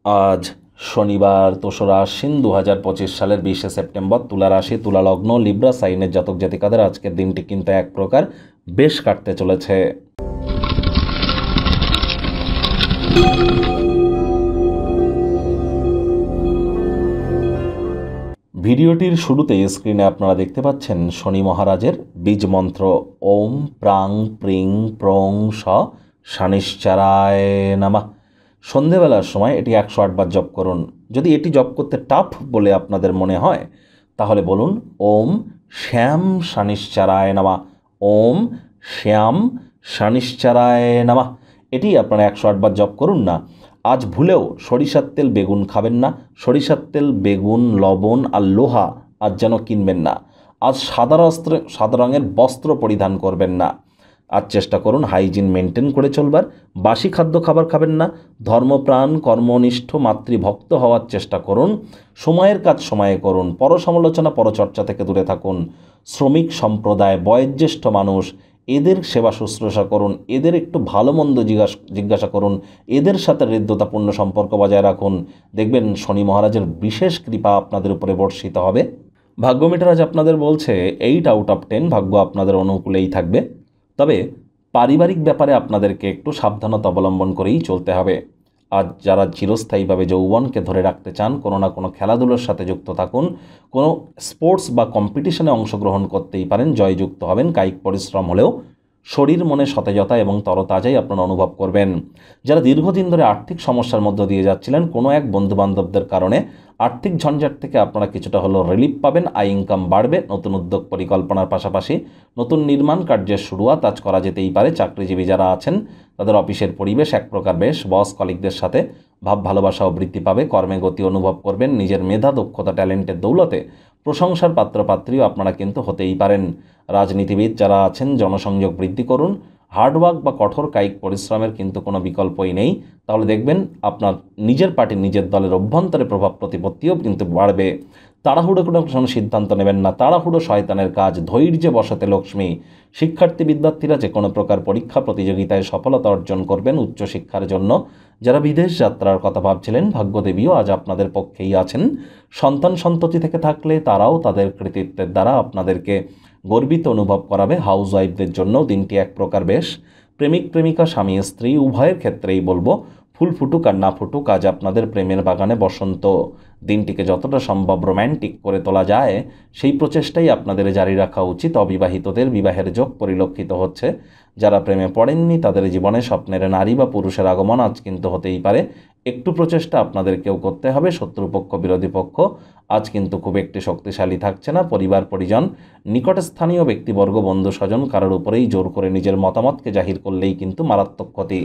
আজ শনিবার ২রা আশ্বিন ২০২৫ সালের ২০শে সেপ্টেম্বর। তুলা রাশি, তুলা লগ্ন, লিব্রা সাইনের জাতক জাতিকাদের আজকের দিনটি কিন্তু এক প্রকার বেশ কাটতে চলেছে। ভিডিওটির শুরুতেই স্ক্রিনে আপনারা দেখতে পাচ্ছেন শনি মহারাজের বীজ মন্ত্র ওম প্রাং প্রিং প্রং স শনিশ্চরায় নমঃ। সন্ধেবেলার সময় এটি ১০৮ বার জপ করুন। যদি এটি জপ করতে টাফ বলে আপনাদের মনে হয় তাহলে বলুন ওম শ্যাম শনিশ্চরায় নমঃ, ওম শ্যাম শনিশ্চরায় নমঃ। এটি আপনারা ১০৮ বার জপ করুন না। আজ ভুলেও সরিষার তেল বেগুন খাবেন না। সরিষার তেল বেগুন লবণ আর লোহা আজ যেন কিনবেন না। আজ সাদা রঙের বস্ত্র পরিধান করবেন না। আজ চেষ্টা করুন হাইজিন মেনটেন করে চলবার। বাসি খাদ্য খাবার খাবেন না। ধর্মপ্রাণ কর্মনিষ্ঠ মাতৃভক্ত হওয়ার চেষ্টা করুন। সময়ের কাজ সময়ে করুন। পরসমালোচনা পরচর্চা থেকে দূরে থাকুন। শ্রমিক সম্প্রদায়, বয়োজ্যেষ্ঠ মানুষ, এদের সেবা শুশ্রূষা করুন। এদের একটু ভালো মন্দ জিজ্ঞাসা করুন। এদের সাথে হৃদ্যতাপূর্ণ সম্পর্ক বজায় রাখুন। দেখবেন শনি মহারাজের বিশেষ কৃপা আপনাদের উপরে বর্ষিত হবে। ভাগ্য মিটার আজ আপনাদের বলছে 8 আউট অফ 10 ভাগ্য আপনাদের অনুকূলেই থাকবে। তবে পারিবারিক ব্যাপারে আপনাদেরকে একটু সাবধানতা অবলম্বন করেই চলতে হবে। আজ যারা চিরস্থায়ীভাবে যৌবনকে ধরে রাখতে চান, কোনো না কোনো খেলাধুলোর সাথে যুক্ত থাকুন। কোনো স্পোর্টস বা কম্পিটিশনে অংশগ্রহণ করতেই পারেন, জয়যুক্ত হবেন। কায়িক পরিশ্রম হলেও শরীর মনে সতেজতা এবং তরতাজাই আপনারা অনুভব করবেন। যারা দীর্ঘদিন ধরে আর্থিক সমস্যার মধ্য দিয়ে যাচ্ছিলেন, কোনো এক বন্ধুবান্ধবদের কারণে আর্থিক ঝঞ্ঝাট থেকে আপনারা কিছুটা হলেও রিলিফ পাবেন। আয় ইনকাম বাড়বে। নতুন উদ্যোগ পরিকল্পনার পাশাপাশি নতুন নির্মাণ কার্যের শুরুয়াত আজ করা যেতেই পারে। চাকরিজীবী যারা আছেন তাদের অফিসের পরিবেশ এক প্রকার বেশ। বস কলিগদের সাথে ভাব ভালোবাসাও বৃদ্ধি পাবে। কর্মে গতি অনুভব করবেন। নিজের মেধা দক্ষতা ট্যালেন্টের দৌলতে প্রশংসার পাত্রপাত্রীও আপনারা কিন্তু হতেই পারেন। রাজনীতিবিদ যারা আছেন জনসংযোগ বৃদ্ধি করুন। হার্ডওয়ার্ক বা কঠোর কায়িক পরিশ্রমের কিন্তু কোনো বিকল্পই নেই। তাহলে দেখবেন আপনার নিজের পার্টির নিজের দলের অভ্যন্তরে প্রভাব প্রতিপত্তিও কিন্তু বাড়বে। তাড়াহুড়ো কোনো সিদ্ধান্ত নেবেন না। তাড়াহুড়ো শয়তানের কাজ। ধৈর্যে বসাতে লক্ষ্মী। শিক্ষার্থী বিদ্যার্থীরা যে কোনো প্রকার পরীক্ষা প্রতিযোগিতায় সফলতা অর্জন করবেন উচ্চশিক্ষার জন্য। যারা বিদেশ যাত্রার কথা ভাবছিলেন, ভাগ্যদেবীও আজ আপনাদের পক্ষেই আছেন। সন্তান সন্ততি থেকে থাকলে তারাও তাদের কৃতিত্বের দ্বারা আপনাদেরকে গর্বিত অনুভব করাবে। হাউস ওয়াইফদের জন্য দিনটি এক প্রকার বেশ। প্রেমিক প্রেমিকা, স্বামী স্ত্রী উভয়ের ক্ষেত্রেই বলবো ফুল ফুটুক আর না ফুটুক, আজ আপনাদের প্রেমের বাগানে বসন্ত। দিনটিকে যতটা সম্ভব রোম্যান্টিক করে তোলা যায় সেই প্রচেষ্টাই আপনাদের জারি রাখা উচিত। অবিবাহিতদের বিবাহের যোগ পরিলক্ষিত হচ্ছে। যারা প্রেমে পড়েননি তাদের জীবনে স্বপ্নের নারী বা পুরুষের আগমন আজ কিন্তু হতেই পারে। একটু প্রচেষ্টা আপনাদেরকেও করতে হবে। শত্রুপক্ষ বিরোধী পক্ষ আজ কিন্তু খুব একটি শক্তিশালী থাকছে না। পরিবার পরিজন, নিকটস্থানীয় ব্যক্তিবর্গ, বন্ধু স্বজন কারোর উপরেই জোর করে নিজের মতামতকে জাহির করলেই কিন্তু মারাত্মক ক্ষতি।